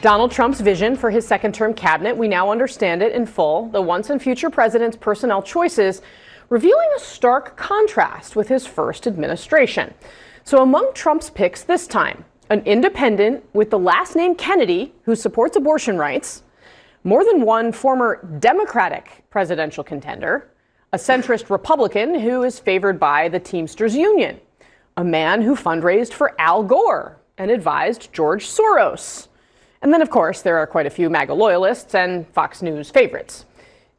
Donald Trump's vision for his second-term cabinet, we now understand it in full. The once and future president's personnel choices revealing a stark contrast with his first administration. So among Trump's picks this time, an independent with the last name Kennedy who supports abortion rights, more than one former Democratic presidential contender, a centrist Republican who is favored by the Teamsters Union, a man who fundraised for Al Gore and advised George Soros. And then, of course, there are quite a few MAGA loyalists and Fox News favorites.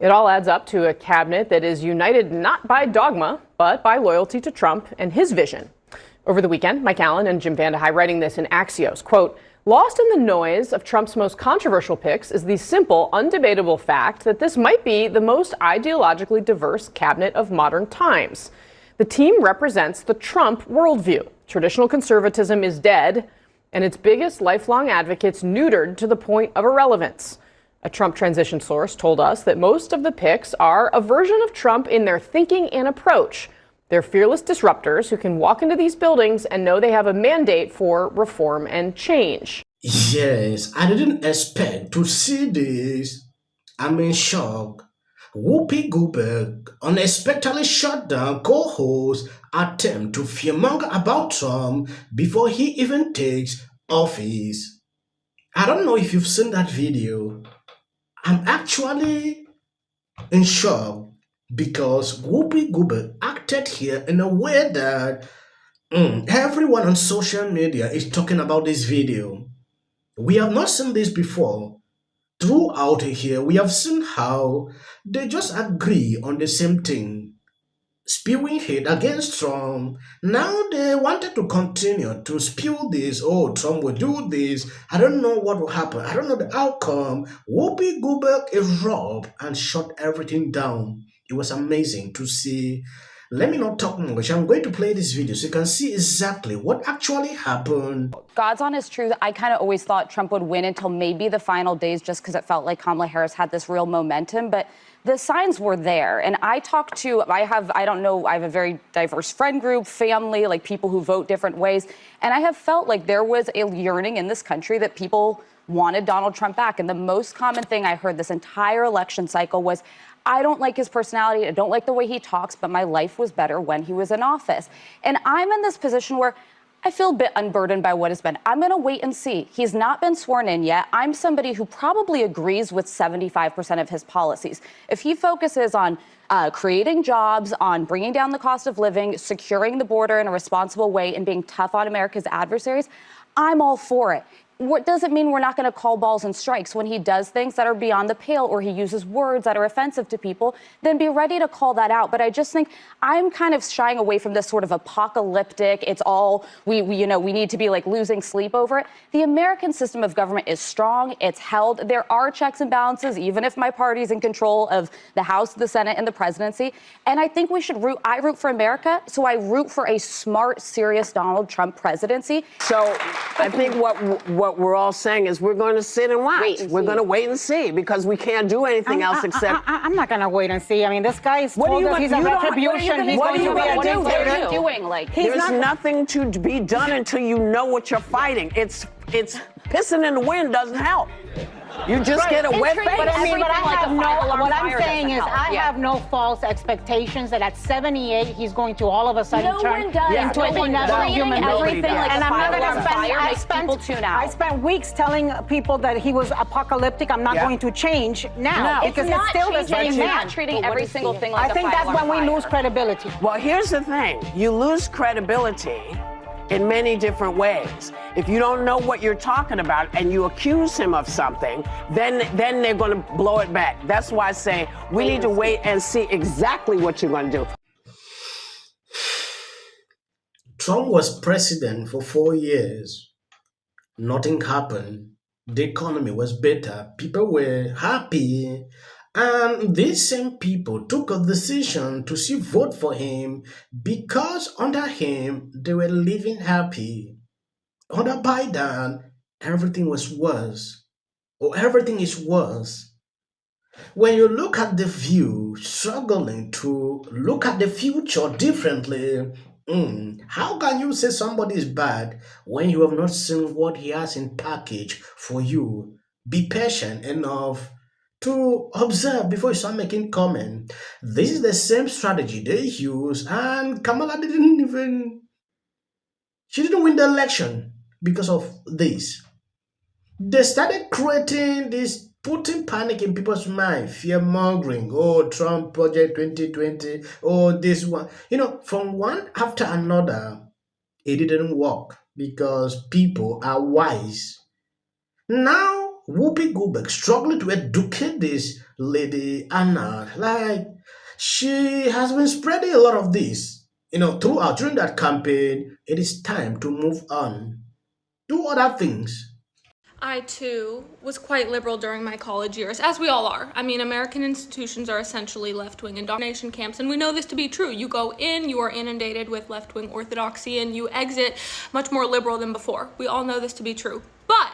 It all adds up to a cabinet that is united not by dogma, but by loyalty to Trump and his vision. Over the weekend, Mike Allen and Jim Vandehei writing this in Axios, quote, "Lost in the noise of Trump's most controversial picks is the simple, undebatable fact that this might be the most ideologically diverse cabinet of modern times. The team represents the Trump worldview. Traditional conservatism is dead, and its biggest lifelong advocates neutered to the point of irrelevance." A Trump transition source told us that most of the picks are a version of Trump in their thinking and approach. They're fearless disruptors who can walk into these buildings and know they have a mandate for reform and change. Yes, I didn't expect to see this. I'm in shock. Whoopi Goldberg unexpectedly shut down co-host attempt to fearmonger about Trump before he even takes office. I don't know if you've seen that video. I'm actually in shock because Whoopi Goldberg acted here in a way that everyone on social media is talking about this video. We have not seen this before. Throughout here, we have seen how they just agree on the same thing, spewing hate against Trump. Now they wanted to continue to spew this. Oh, Trump will do this. I don't know what will happen. I don't know the outcome. Whoopi Goldberg erupted and shut everything down. It was amazing to see. Let me not talk much. I'm going to play this video so you can see exactly what actually happened. God's honest truth, I kind of always thought Trump would win until maybe the final days just because it felt like Kamala Harris had this real momentum. But the signs were there. And I have a very diverse friend group, family, like people who vote different ways. And I have felt like there was a yearning in this country that people wanted Donald Trump back. And the most common thing I heard this entire election cycle was, I don't like his personality, I don't like the way he talks, but my life was better when he was in office. And I'm in this position where I feel a bit unburdened by what has been. I'm going to wait and see. He's not been sworn in yet. I'm somebody who probably agrees with 75% of his policies. If he focuses on creating jobs, on bringing down the cost of living, securing the border in a responsible way, and being tough on America's adversaries, I'm all for it. What doesn't mean we're not going to call balls and strikes when he does things that are beyond the pale or he uses words that are offensive to people, then be ready to call that out. But I just think I'm kind of shying away from this sort of apocalyptic, it's all, we need to be like losing sleep over it. The American system of government is strong. It's held. There are checks and balances, even if my party's in control of the House, the Senate, and the presidency. And I think we should I root for America, so I root for a smart, serious Donald Trump presidency. So I think what we're all saying is we're going to sit and watch. We're going to wait and see because we can't do anything else except. I'm not going to wait and see. I mean, this guy is told us he's a retribution. He's going to be a dictator. There's nothing to be done until you know what you're fighting. It's pissing in the wind doesn't help. You just get a wet face. But what I'm saying is I have no false expectations that at 78 he's going to all of a sudden turn into another human being. And I'm not going to spend. I spent weeks telling people that he was apocalyptic. I'm not going to change now because it's still the same man. Not treating every single thing like I think that's when we lose credibility. Well, here's the thing: you lose credibility in many different ways. If you don't know what you're talking about and you accuse him of something, then they're going to blow it back. That's why I say we need to wait and see exactly what you're going to do. Trump was president for 4 years. Nothing happened. The economy was better. People were happy. And these same people took a decision to vote for him because under him, they were living happy. Under Biden, everything was worse. Or everything is worse. When you look at the view, struggling to look at the future differently, How can you say somebody is bad when you have not seen what he has in package for you? Be patient enough to observe before you start making comment. This is the same strategy they use, and Kamala didn't even she didn't win the election because of this. They started creating this, putting panic in people's mind, fear mongering. Oh, Trump Project 2020. Oh, this one. From one after another, it didn't work because people are wise. Now, Whoopi Goldberg struggling to educate this lady Anna. Like, she has been spreading a lot of this. Throughout during that campaign, it is time to move on. Do other things. I, too, was quite liberal during my college years, as we all are. I mean, American institutions are essentially left-wing indoctrination camps, and we know this to be true. You go in, you are inundated with left-wing orthodoxy, and you exit much more liberal than before. We all know this to be true. But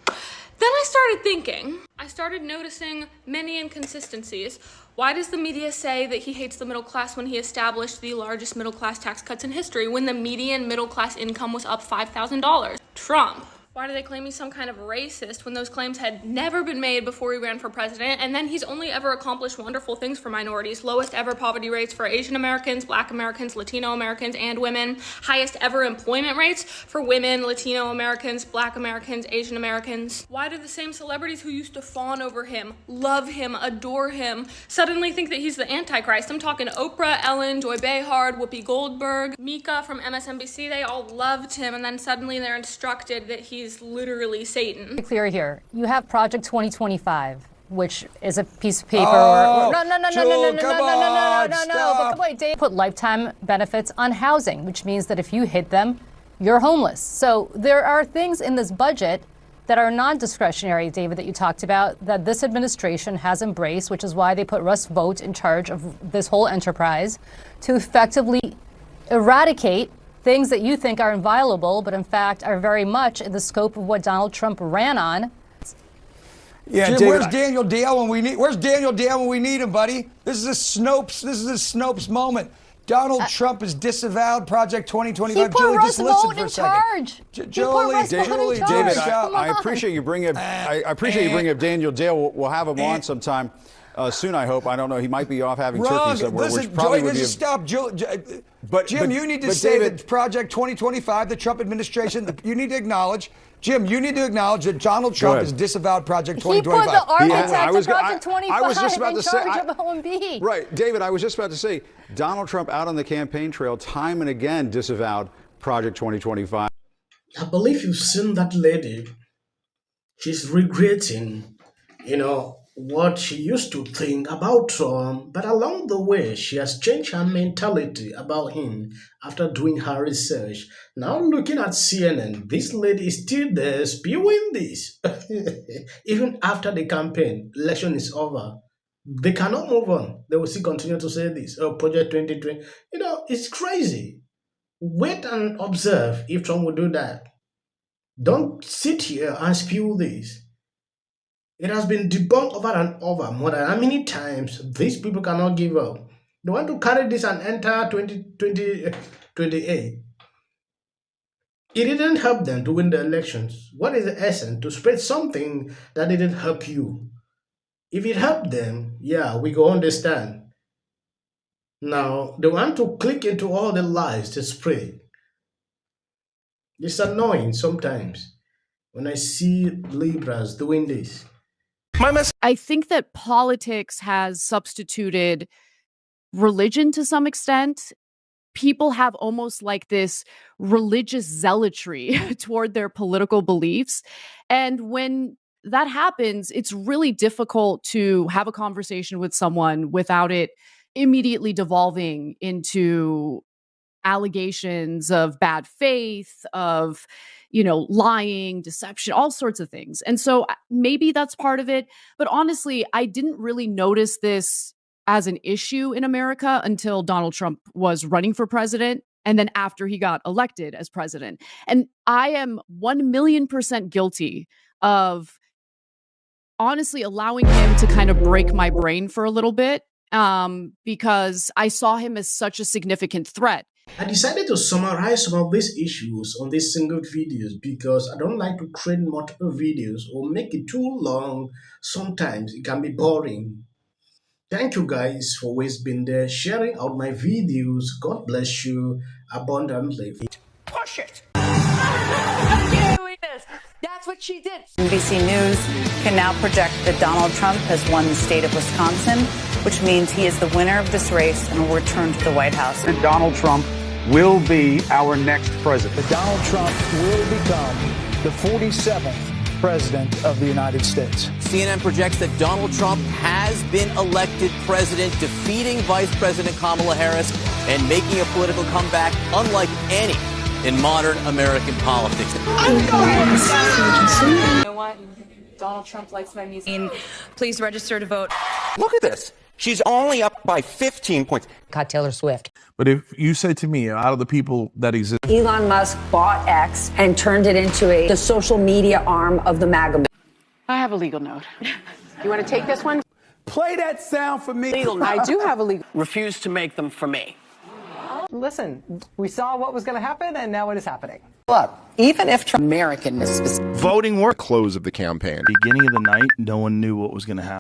then I started thinking, I started noticing many inconsistencies. Why does the media say that he hates the middle class when he established the largest middle class tax cuts in history, when the median middle class income was up $5,000? Trump. Why do they claim he's some kind of racist when those claims had never been made before he ran for president? And then he's only ever accomplished wonderful things for minorities. Lowest ever poverty rates for Asian Americans, Black Americans, Latino Americans, and women. Highest ever employment rates for women, Latino Americans, Black Americans, Asian Americans. Why do the same celebrities who used to fawn over him, love him, adore him, suddenly think that he's the Antichrist? I'm talking Oprah, Ellen, Joy Behar, Whoopi Goldberg, Mika from MSNBC. They all loved him, and then suddenly they're instructed that he's literally Satan. Clear here. You have Project 2025, which is a piece of paper. Oh, But wait, they put lifetime benefits on housing, which means that if you hit them, you're homeless. So there are things in this budget that are non-discretionary, David, that you talked about, that this administration has embraced, which is why they put Russ Vought in charge of this whole enterprise to effectively eradicate things that you think are inviolable, but in fact are very much in the scope of what Donald Trump ran on. Yeah, Jim, where's Daniel Dale when we need? Where's Daniel Dale when we need him, buddy? This is a Snopes moment. Donald Trump has disavowed Project 2025. He put Julie, Russ just listen Vought for a in second. charge. Julie, David, I appreciate you bringing up. I appreciate you bringing up Daniel Dale. We'll have him on sometime soon. I hope. I don't know. He might be off having turkey somewhere. Listen, which probably Joey, would be. Stop, Jim. You need to say David, that Project 2025, the Trump administration. You need to acknowledge. Jim, you need to acknowledge that Donald Trump has disavowed Project 2025. He put the architect of Project 25 I was just about to say, of OMB. Right, David, I was just about to say, Donald Trump out on the campaign trail time and again disavowed Project 2025. I believe you've seen that lady. She's regretting, what she used to think about Trump, but along the way, she has changed her mentality about him after doing her research. Now, looking at CNN, this lady is still there spewing this. Even after the campaign, election is over. They cannot move on. They will still continue to say this. Oh, Project 2020. It's crazy. Wait and observe if Trump will do that. Don't sit here and spew this. It has been debunked over and over more than how many times these people cannot give up. They want to carry this and enter 2028. It didn't help them to win the elections. What is the essence? To spread something that didn't help you. If it helped them, yeah, we go understand. Now, they want to click into all the lies they spread. It's annoying sometimes when I see Libras doing this. I think that politics has substituted religion to some extent. People have almost like this religious zealotry toward their political beliefs. And when that happens, it's really difficult to have a conversation with someone without it immediately devolving into allegations of bad faith, of, lying, deception, all sorts of things. And so maybe that's part of it. But honestly, I didn't really notice this as an issue in America until Donald Trump was running for president. And then after he got elected as president. And I am 1,000,000% guilty of honestly allowing him to kind of break my brain for a little bit, because I saw him as such a significant threat. I decided to summarize some of these issues on these single videos because I don't like to create multiple videos or make it too long. Sometimes it can be boring. Thank you guys for always being there, sharing out my videos. God bless you abundantly. Push it. That's what she did. NBC News can now project that Donald Trump has won the state of Wisconsin, which means he is the winner of this race and will return to the White House. And Donald Trump will be our next president. Donald Trump will become the 47th president of the United States. CNN projects that Donald Trump has been elected president, defeating Vice President Kamala Harris and making a political comeback unlike any in modern American politics. You know what? Donald Trump likes my music. Please register to vote. Look at this. She's only up by 15 points. Caught Taylor Swift. But if you said to me, out of the people that exist, Elon Musk bought X and turned it into the social media arm of the MAGA. I have a legal note. You want to take this one? Play that sound for me. Legal note. I do have a legal. Refuse to make them for me. Listen, we saw what was going to happen, and now it is happening. Look, even if Trump American is voting were close of the campaign. Beginning of the night, no one knew what was going to happen.